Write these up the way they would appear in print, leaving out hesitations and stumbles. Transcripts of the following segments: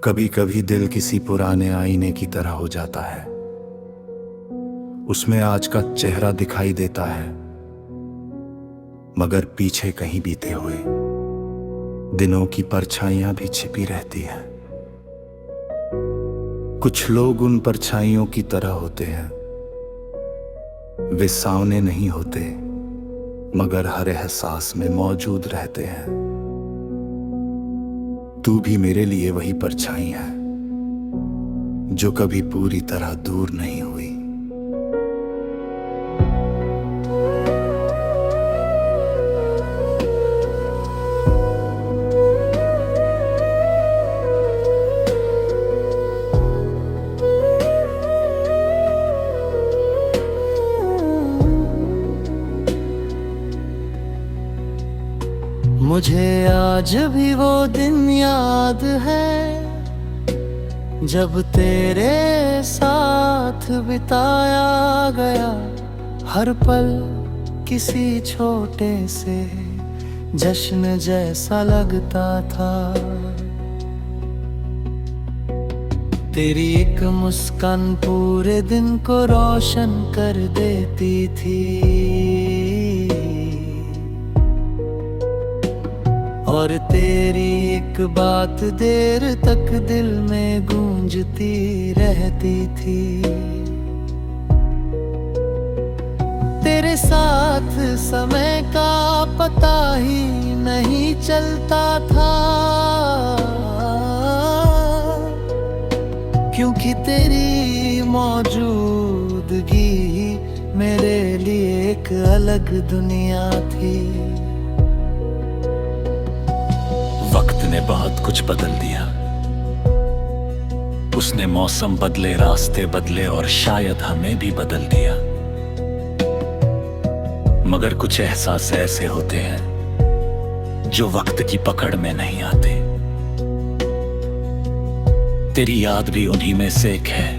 कभी कभी दिल किसी पुराने आईने की तरह हो जाता है। उसमें आज का चेहरा दिखाई देता है, मगर पीछे कहीं बीते हुए दिनों की परछाइयां भी छिपी रहती हैं। कुछ लोग उन परछाइयों की तरह होते हैं। वे सामने नहीं होते, मगर हर एहसास में मौजूद रहते हैं। तू भी मेरे लिए वही परछाई है जो कभी पूरी तरह दूर नहीं हुई। मुझे आज भी वो दिन याद है जब तेरे साथ बिताया गया हर पल किसी छोटे से जश्न जैसा लगता था। तेरी एक मुस्कान पूरे दिन को रोशन कर देती थी, और तेरी एक बात देर तक दिल में गूंजती रहती थी। तेरे साथ समय का पता ही नहीं चलता था, क्योंकि तेरी मौजूदगी मेरे लिए एक अलग दुनिया थी। वक्त ने बहुत कुछ बदल दिया। उसने मौसम बदले, रास्ते बदले और शायद हमें भी बदल दिया। मगर कुछ एहसास ऐसे होते हैं जो वक्त की पकड़ में नहीं आते। तेरी याद भी उन्हीं में से एक है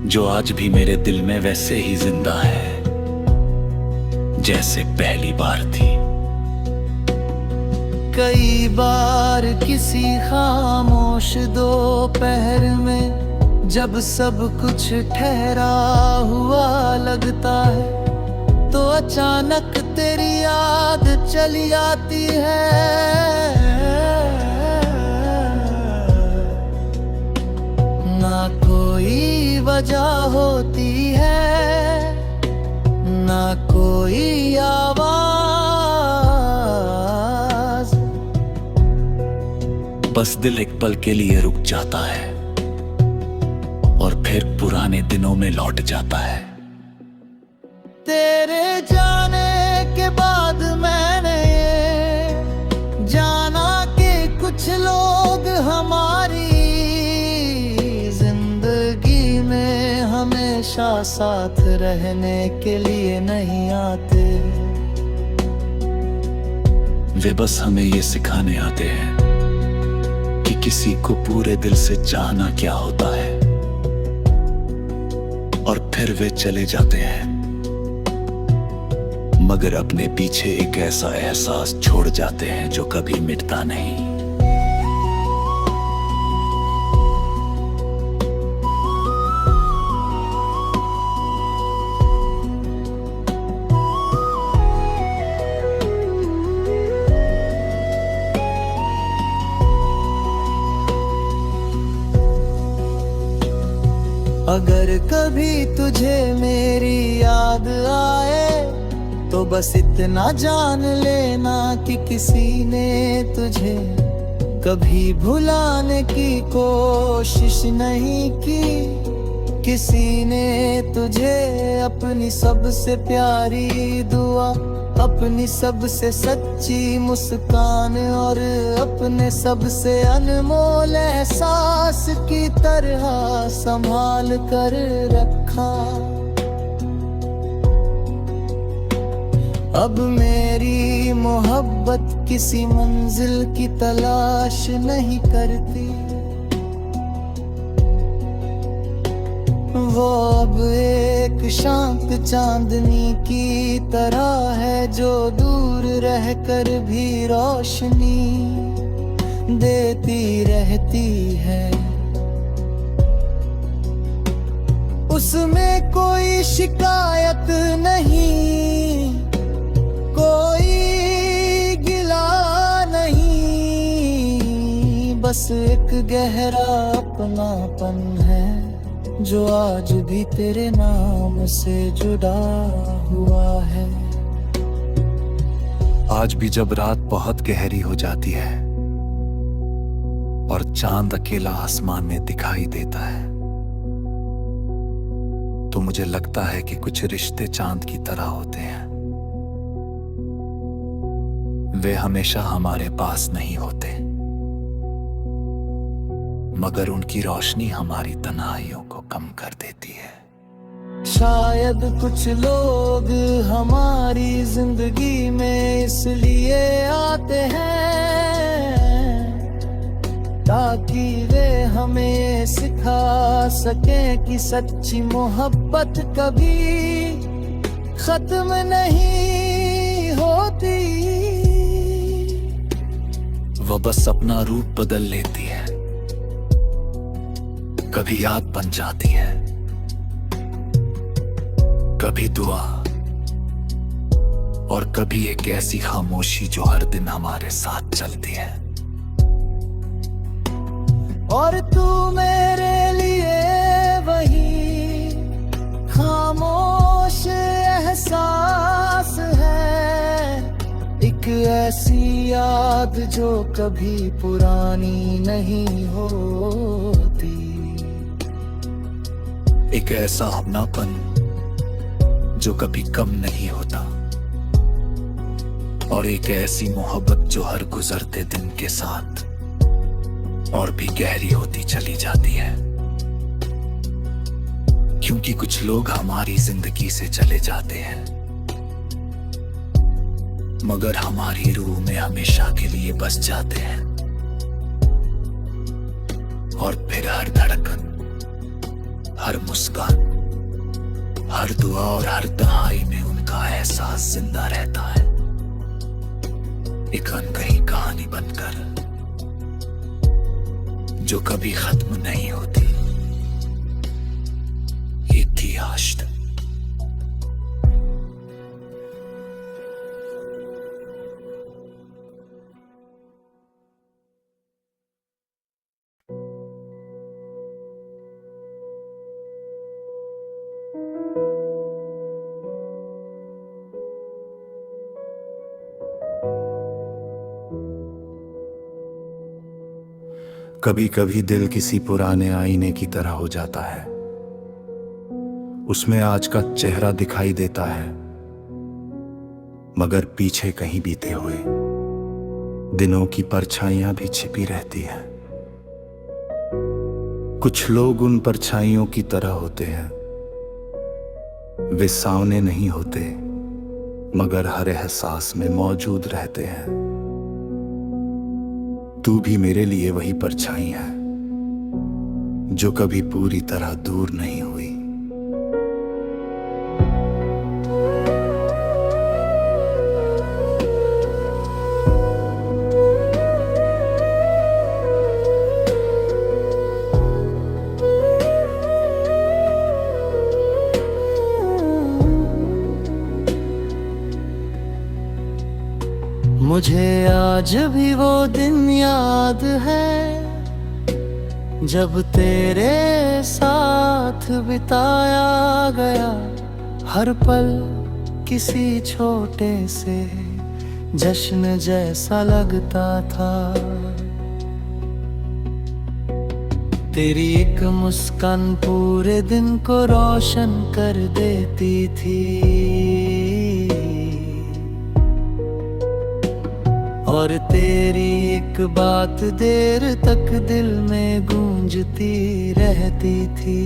जो आज भी मेरे दिल में वैसे ही जिंदा है जैसे पहली बार थी। कई बार किसी खामोश दोपहर में जब सब कुछ ठहरा हुआ लगता है, तो अचानक तेरी याद चली आती है। ना कोई वजह होती है, ना कोई आवाज, बस दिल एक पल के लिए रुक जाता है और फिर पुराने दिनों में लौट जाता है। तेरे जाने के बाद मैंने ये जाना कि कुछ लोग हमारी जिंदगी में हमेशा साथ रहने के लिए नहीं आते। वे बस हमें ये सिखाने आते हैं कि किसी को पूरे दिल से चाहना क्या होता है, और फिर वे चले जाते हैं, मगर अपने पीछे एक ऐसा एहसास छोड़ जाते हैं जो कभी मिटता नहीं। अगर कभी तुझे मेरी याद आए तो बस इतना जान लेना कि किसी ने तुझे कभी भुलाने की कोशिश नहीं की। किसी ने तुझे अपनी सबसे प्यारी दुआ, अपनी सबसे सच्ची मुस्कान और अपने सबसे अनमोल एहसास की तरह संभाल कर रखा। अब मेरी मोहब्बत किसी मंजिल की तलाश नहीं करती, वो अब एक शांत चांदनी की तरह है जो दूर रहकर भी रोशनी देती रहती है। उसमें कोई शिकायत नहीं, कोई गिला नहीं, बस एक गहरा अपनापन है जो आज भी तेरे नाम से जुड़ा हुआ है। आज भी जब रात बहुत गहरी हो जाती है और चांद अकेला आसमान में दिखाई देता है, तो मुझे लगता है कि कुछ रिश्ते चांद की तरह होते हैं। वे हमेशा हमारे पास नहीं होते, मगर उनकी रोशनी हमारी तन्हाइयों को कम कर देती है। शायद कुछ लोग हमारी जिंदगी में इसलिए आते हैं ताकि वे हमें सिखा सकें कि सच्ची मोहब्बत कभी खत्म नहीं होती। वह बस अपना रूप बदल लेती है, कभी याद बन जाती है, कभी दुआ, और कभी एक ऐसी खामोशी जो हर दिन हमारे साथ चलती है। और तू मेरे लिए वही खामोश एहसास है, एक ऐसी याद जो कभी पुरानी नहीं होती, एक ऐसा अपनापन जो कभी कम नहीं होता, और एक ऐसी मोहब्बत जो हर गुजरते दिन के साथ और भी गहरी होती चली जाती है। क्योंकि कुछ लोग हमारी जिंदगी से चले जाते हैं, मगर हमारी रूह में हमेशा के लिए बस जाते हैं, और फिर हर धड़कन, हर मुस्कान, हर दुआ और हर तन्हाई में उनका एहसास जिंदा रहता है, एक अनकही कहानी बनकर जो कभी खत्म नहीं होती। ये थी आज तक। कभी कभी दिल किसी पुराने आईने की तरह हो जाता है, उसमें आज का चेहरा दिखाई देता है, मगर पीछे कहीं बीते हुए दिनों की परछाइयां भी छिपी रहती हैं। कुछ लोग उन परछाइयों की तरह होते हैं, वे सामने नहीं होते, मगर हर एहसास में मौजूद रहते हैं। तू भी मेरे लिए वही परछाई है जो कभी पूरी तरह दूर नहीं हुई। मुझे आज भी वो दिन याद है जब तेरे साथ बिताया गया हर पल किसी छोटे से जश्न जैसा लगता था। तेरी एक मुस्कान पूरे दिन को रोशन कर देती थी, और तेरी एक बात देर तक दिल में गूंजती रहती थी।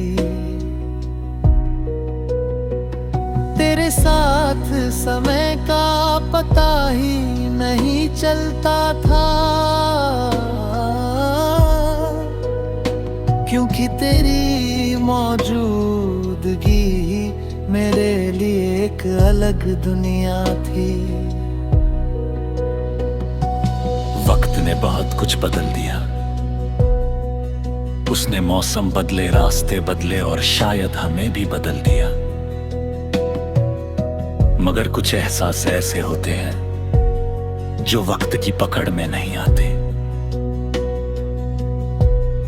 तेरे साथ समय का पता ही नहीं चलता था, क्योंकि तेरी मौजूदगी मेरे लिए एक अलग दुनिया थी। वक्त ने बहुत कुछ बदल दिया। उसने मौसम बदले, रास्ते बदले और शायद हमें भी बदल दिया। मगर कुछ एहसास ऐसे होते हैं जो वक्त की पकड़ में नहीं आते।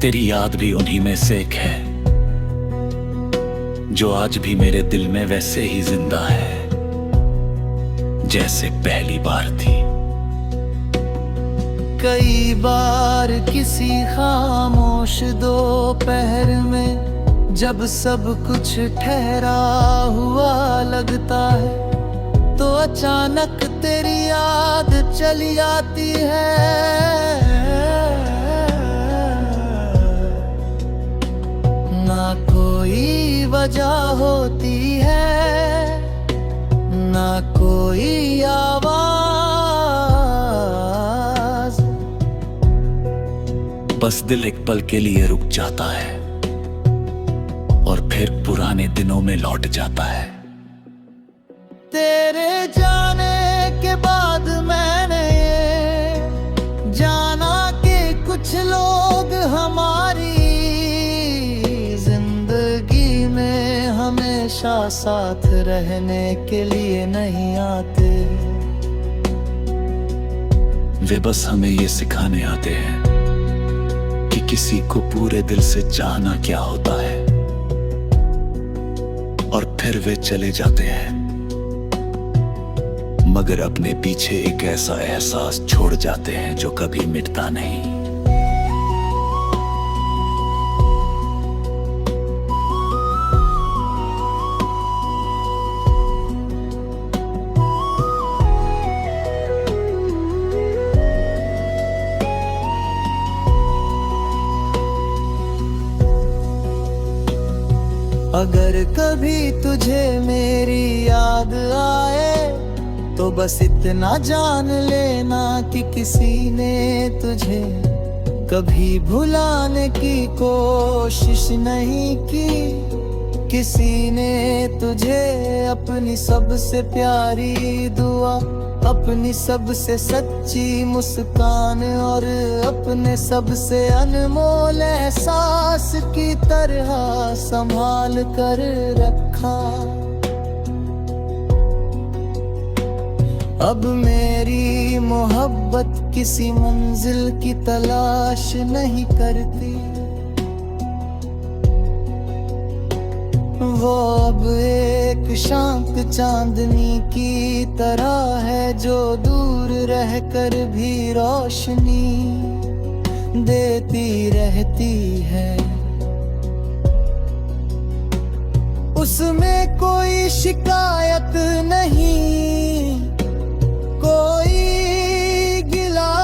तेरी याद भी उन्हीं में से एक है जो आज भी मेरे दिल में वैसे ही जिंदा है जैसे पहली बार थी। कई बार किसी खामोश दोपहर में जब सब कुछ ठहरा हुआ लगता है तो अचानक तेरी याद चली आती है। ना कोई वजह होती है, ना कोई आवाज, बस दिल एक पल के लिए रुक जाता है और फिर पुराने दिनों में लौट जाता है। तेरे जाने के बाद मैंने ये जाना कि कुछ लोग हमारी जिंदगी में हमेशा साथ रहने के लिए नहीं आते। वे बस हमें ये सिखाने आते हैं कि किसी को पूरे दिल से चाहना क्या होता है, और फिर वे चले जाते हैं मगर अपने पीछे एक ऐसा एहसास छोड़ जाते हैं जो कभी मिटता नहीं। अगर कभी तुझे मेरी याद आए तो बस इतना जान लेना कि किसी ने तुझे कभी भुलाने की कोशिश नहीं की। किसी ने तुझे अपनी सबसे प्यारी दुआ, अपनी सबसे सच्ची मुस्कान और अपने सबसे अनमोल एहसास की तरह संभाल कर रखा। अब मेरी मोहब्बत किसी मंजिल की तलाश नहीं करती, वो अब एक शांत चांदनी की तरह है जो दूर रहकर भी रोशनी देती रहती है। उसमें कोई शिकायत नहीं, कोई गिला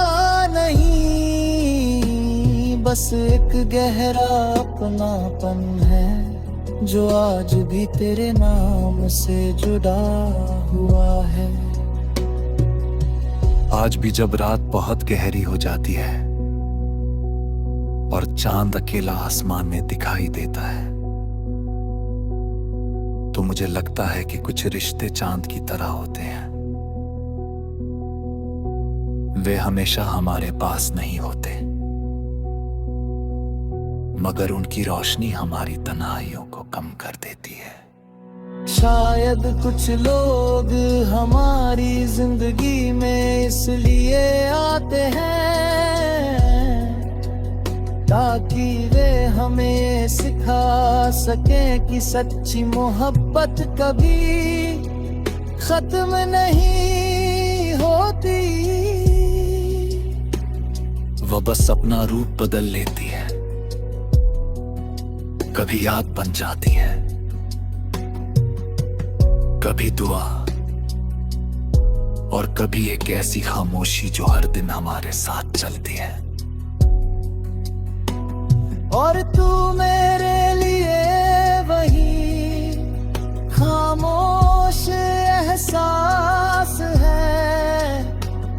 नहीं, बस एक गहरा अपनापन है जो आज भी तेरे नाम से जुड़ा हुआ है। आज भी जब रात बहुत गहरी हो जाती है और चांद अकेला आसमान में दिखाई देता है तो मुझे लगता है कि कुछ रिश्ते चांद की तरह होते हैं। वे हमेशा हमारे पास नहीं होते मगर उनकी रोशनी हमारी तन्हाइयों को कम कर देती है। शायद कुछ लोग हमारी जिंदगी में इसलिए आते हैं ताकि वे हमें सिखा सकें कि सच्ची मोहब्बत कभी खत्म नहीं होती। वह बस अपना रूप बदल लेती है, कभी याद बन जाती है, कभी दुआ और कभी एक ऐसी खामोशी जो हर दिन हमारे साथ चलती है। और तू मेरे लिए वही खामोश एहसास है,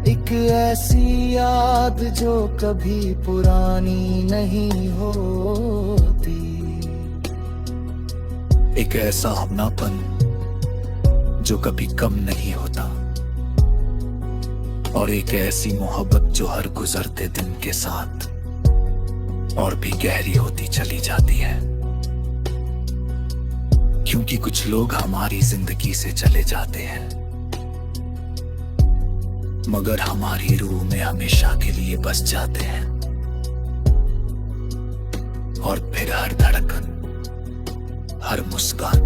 एक ऐसी याद जो कभी पुरानी नहीं होती, एक ऐसा अपनापन जो कभी कम नहीं होता। और एक ऐसी मोहब्बत जो हर गुजरते दिन के साथ और भी गहरी होती चली जाती है। क्योंकि कुछ लोग हमारी जिंदगी से चले जाते हैं, मगर हमारी रूह में हमेशा के लिए बस जाते हैं। और फिर हर धड़कन, हर मुस्कान,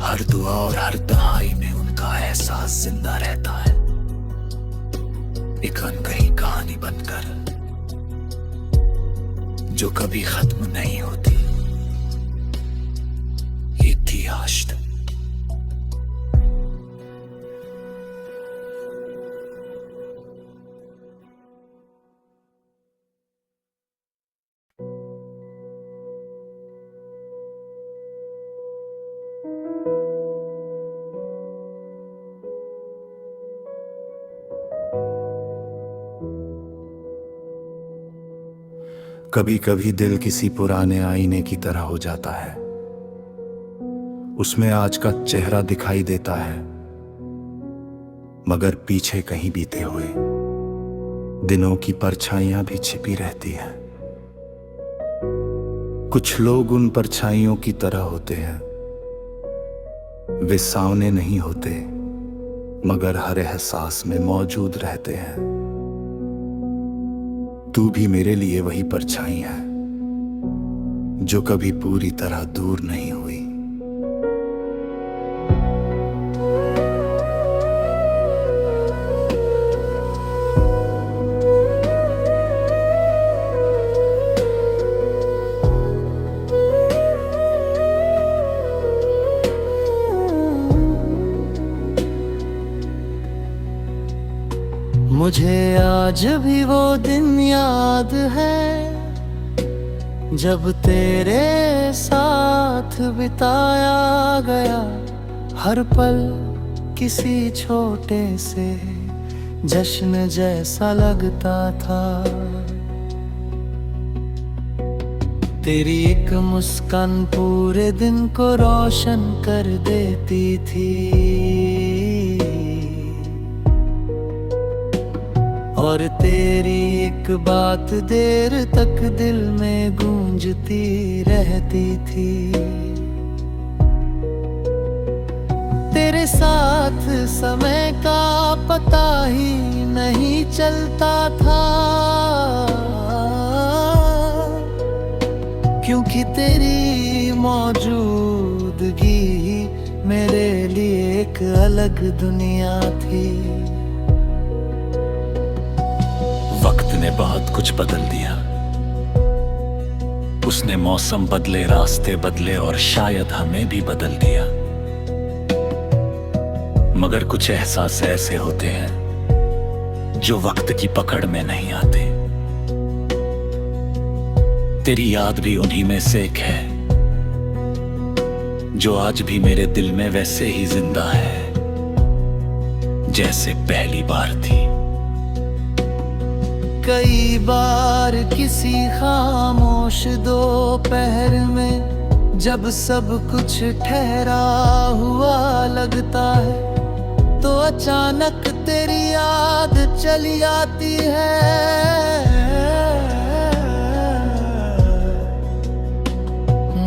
हर दुआ और हर तन्हाई में उनका एहसास जिंदा रहता है, एक अनकही कहानी बनकर जो कभी खत्म नहीं होती। ये थी आज तक। कभी कभी दिल किसी पुराने आईने की तरह हो जाता है। उसमें आज का चेहरा दिखाई देता है, मगर पीछे कहीं बीते हुए दिनों की परछाइयां भी छिपी रहती हैं। कुछ लोग उन परछाइयों की तरह होते हैं। वे सामने नहीं होते, मगर हर एहसास में मौजूद रहते हैं। तू भी मेरे लिए वही परछाई है जो कभी पूरी तरह दूर नहीं हुई। मुझे आज भी वो दिन याद है जब तेरे साथ बिताया गया हर पल किसी छोटे से जश्न जैसा लगता था। तेरी एक मुस्कान पूरे दिन को रोशन कर देती थी, और तेरी एक बात देर तक दिल में गूंजती रहती थी। तेरे साथ समय का पता ही नहीं चलता था, क्योंकि तेरी मौजूदगी मेरे लिए एक अलग दुनिया थी। वक्त ने बहुत कुछ बदल दिया। उसने मौसम बदले, रास्ते बदले और शायद हमें भी बदल दिया। मगर कुछ एहसास ऐसे होते हैं जो वक्त की पकड़ में नहीं आते। तेरी याद भी उन्हीं में से एक है जो आज भी मेरे दिल में वैसे ही जिंदा है जैसे पहली बार थी। कई बार किसी खामोश दोपहर में जब सब कुछ ठहरा हुआ लगता है, तो अचानक तेरी याद चली आती है।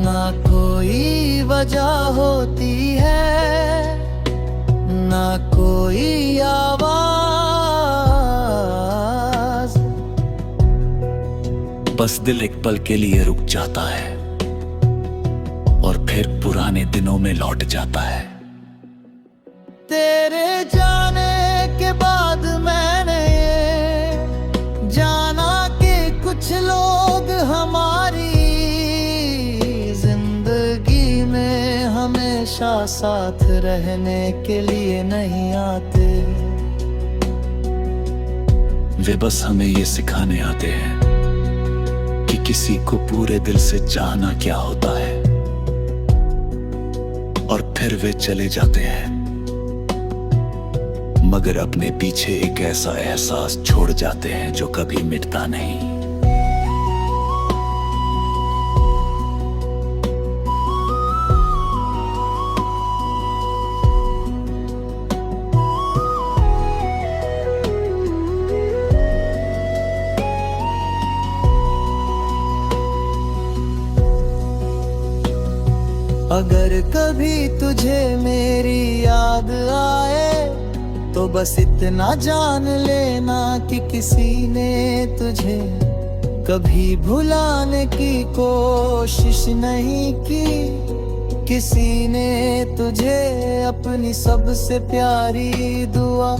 ना कोई वजह होती है, ना कोई आवाज, बस दिल एक पल के लिए रुक जाता है और फिर पुराने दिनों में लौट जाता है। तेरे जाने के बाद मैंने ये जाना कि कुछ लोग हमारी जिंदगी में हमेशा साथ रहने के लिए नहीं आते। वे बस हमें ये सिखाने आते हैं कि किसी को पूरे दिल से चाहना क्या होता है, और फिर वे चले जाते हैं, मगर अपने पीछे एक ऐसा एहसास छोड़ जाते हैं जो कभी मिटता नहीं। अगर कभी तुझे मेरी याद आए तो बस इतना जान लेना कि किसी ने तुझे कभी भुलाने की कोशिश नहीं की। किसी ने तुझे अपनी सबसे प्यारी दुआ,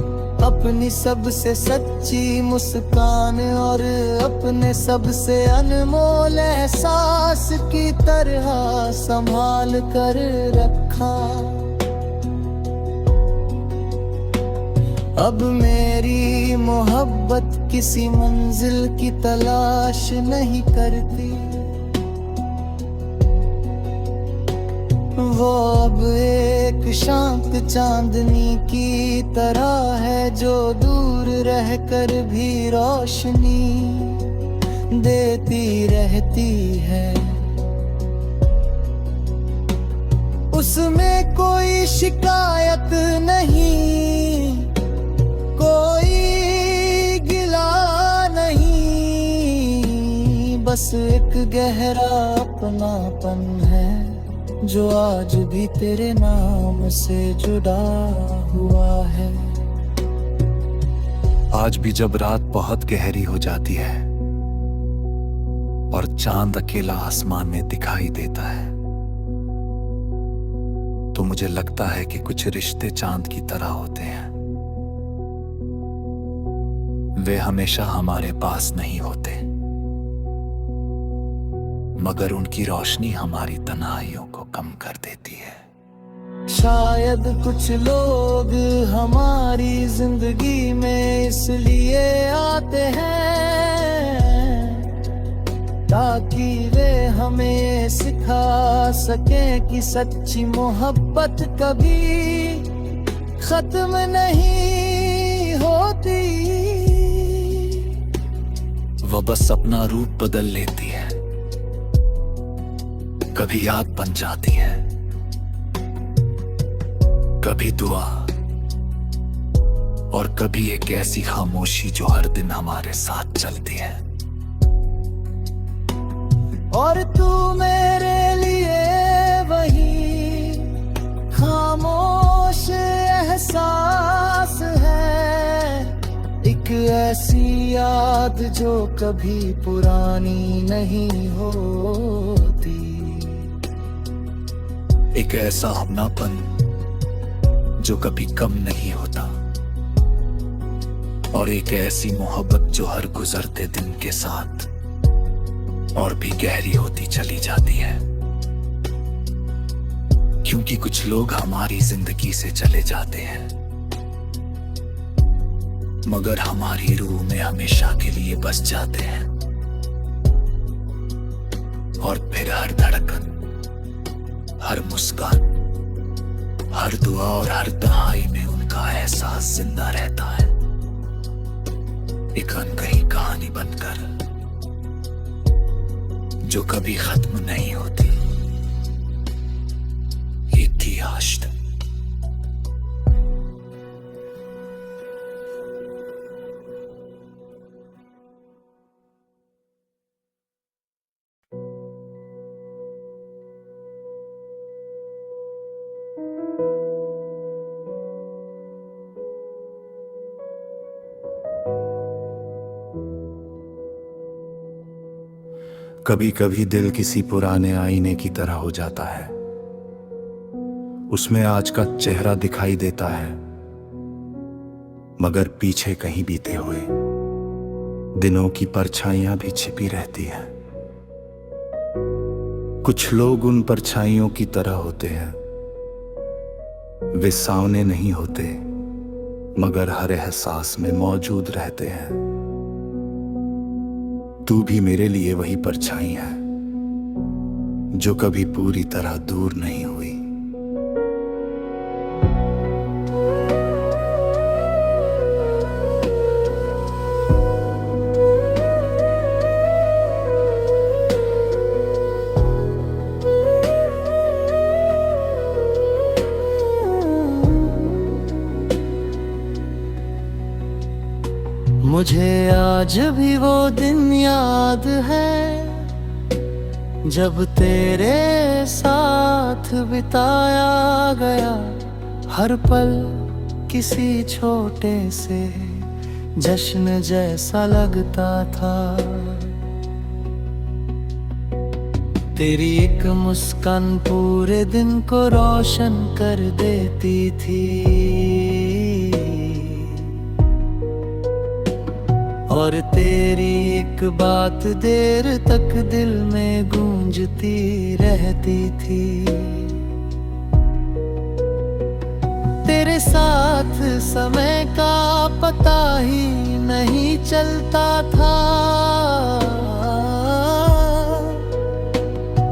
अपनी सबसे सच्ची मुस्कान और अपने सबसे अनमोल एहसास की तरह संभाल कर रखा। अब मेरी मोहब्बत किसी मंजिल की तलाश नहीं करती, वो अब एक शांत चांदनी की तरह है जो दूर रहकर भी रोशनी देती रहती है। उसमें कोई शिकायत नहीं, कोई गिला नहीं, बस एक गहरा अपनापन है जो आज भी तेरे नाम से जुड़ा हुआ है। आज भी जब रात बहुत गहरी हो जाती है और चांद अकेला आसमान में दिखाई देता है, तो मुझे लगता है कि कुछ रिश्ते चांद की तरह होते हैं। वे हमेशा हमारे पास नहीं होते, मगर उनकी रोशनी हमारी तन्हाइयों को कम कर देती है। शायद कुछ लोग हमारी जिंदगी में इसलिए आते हैं ताकि वे हमें सिखा सकें कि सच्ची मोहब्बत कभी खत्म नहीं होती। वह बस अपना रूप बदल लेती है, कभी याद बन जाती है, कभी दुआ, और कभी एक ऐसी खामोशी जो हर दिन हमारे साथ चलती है। और तू मेरे लिए वही खामोश एहसास है, एक ऐसी याद जो कभी पुरानी नहीं होती, एक ऐसा अपनापन जो कभी कम नहीं होता, और एक ऐसी मोहब्बत जो हर गुजरते दिन के साथ और भी गहरी होती चली जाती है। क्योंकि कुछ लोग हमारी जिंदगी से चले जाते हैं, मगर हमारी रूह में हमेशा के लिए बस जाते हैं, और फिर हर धड़कन, हर मुस्कान, हर दुआ और हर तन्हाई में उनका एहसास जिंदा रहता है, एक अनकही कहानी बनकर जो कभी खत्म नहीं होती। ये थी आज तक। कभी कभी दिल किसी पुराने आईने की तरह हो जाता है, उसमें आज का चेहरा दिखाई देता है, मगर पीछे कहीं बीते हुए दिनों की परछाइयां भी छिपी रहती हैं। कुछ लोग उन परछाइयों की तरह होते हैं, वे सामने नहीं होते, मगर हर एहसास में मौजूद रहते हैं। तू भी मेरे लिए वही परछाई है जो कभी पूरी तरह दूर नहीं हुई। मुझे आज भी वो दिन याद है जब तेरे साथ बिताया गया हर पल किसी छोटे से जश्न जैसा लगता था। तेरी एक मुस्कान पूरे दिन को रोशन कर देती थी, और तेरी एक बात देर तक दिल में गूंजती रहती थी। तेरे साथ समय का पता ही नहीं चलता था,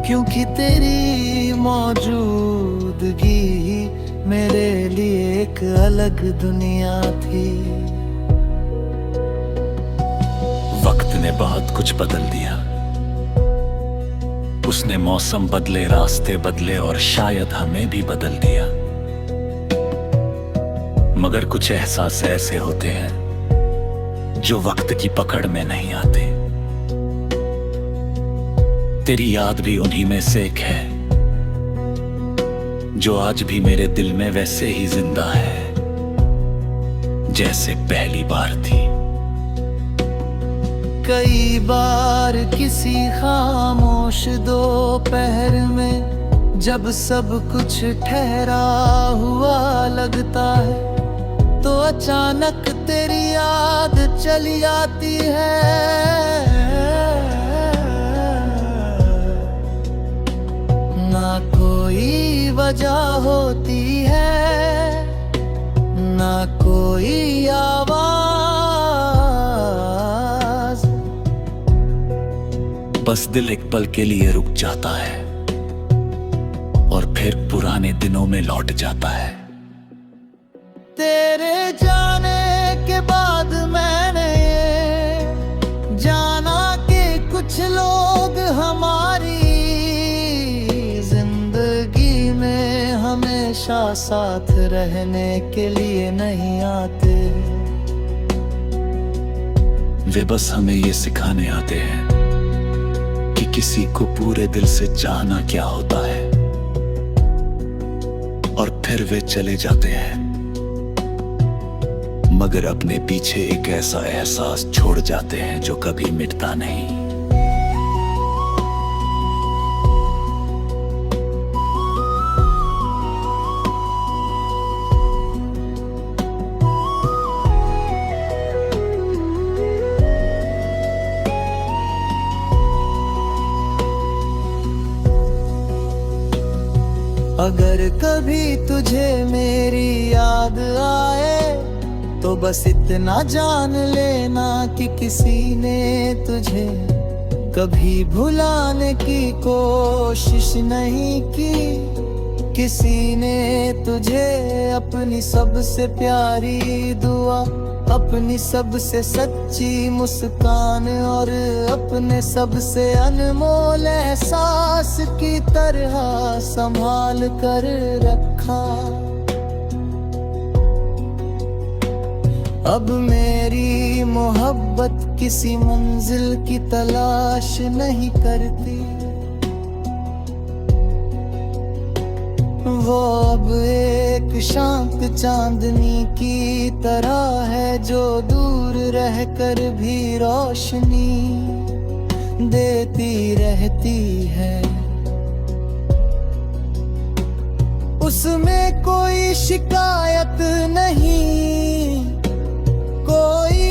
क्योंकि तेरी मौजूदगी ही मेरे लिए एक अलग दुनिया थी। वक्त ने बहुत कुछ बदल दिया, उसने मौसम बदले, रास्ते बदले और शायद हमें भी बदल दिया। मगर कुछ एहसास ऐसे होते हैं जो वक्त की पकड़ में नहीं आते। तेरी याद भी उन्हीं में से एक है, जो आज भी मेरे दिल में वैसे ही जिंदा है जैसे पहली बार थी। कई बार किसी खामोश दोपहर में जब सब कुछ ठहरा हुआ लगता है, तो अचानक तेरी याद चली आती है। ना कोई वजह होती है, ना कोई आवाज, बस दिल एक पल के लिए रुक जाता है और फिर पुराने दिनों में लौट जाता है। तेरे जाने के बाद मैंने ये जाना कि कुछ लोग हमारी जिंदगी में हमेशा साथ रहने के लिए नहीं आते। वे बस हमें ये सिखाने आते हैं कि किसी को पूरे दिल से चाहना क्या होता है, और फिर वे चले जाते हैं, मगर अपने पीछे एक ऐसा एहसास छोड़ जाते हैं जो कभी मिटता नहीं। अगर कभी तुझे मेरी याद आए तो बस इतना जान लेना कि किसी ने तुझे कभी भुलाने की कोशिश नहीं की। किसी ने तुझे अपनी सबसे प्यारी दुआ, अपनी सबसे सच्ची मुस्कान और अपने सबसे अनमोल एहसास की तरह संभाल कर रखा। अब मेरी मोहब्बत किसी मंजिल की तलाश नहीं करती, वो अब एक शांत चांदनी की तरह है जो दूर रहकर भी रोशनी देती रहती है। उसमें कोई शिकायत नहीं, कोई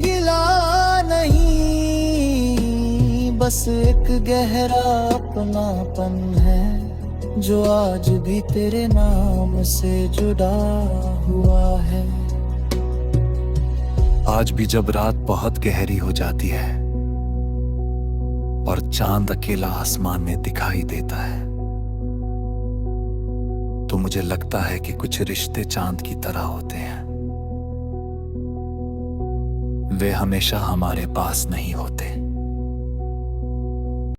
गिला नहीं, बस एक गहरा अपनापन है जो आज भी तेरे नाम से जुड़ा हुआ है। आज भी जब रात बहुत गहरी हो जाती है और चांद अकेला आसमान में दिखाई देता है, तो मुझे लगता है कि कुछ रिश्ते चांद की तरह होते हैं। वे हमेशा हमारे पास नहीं होते,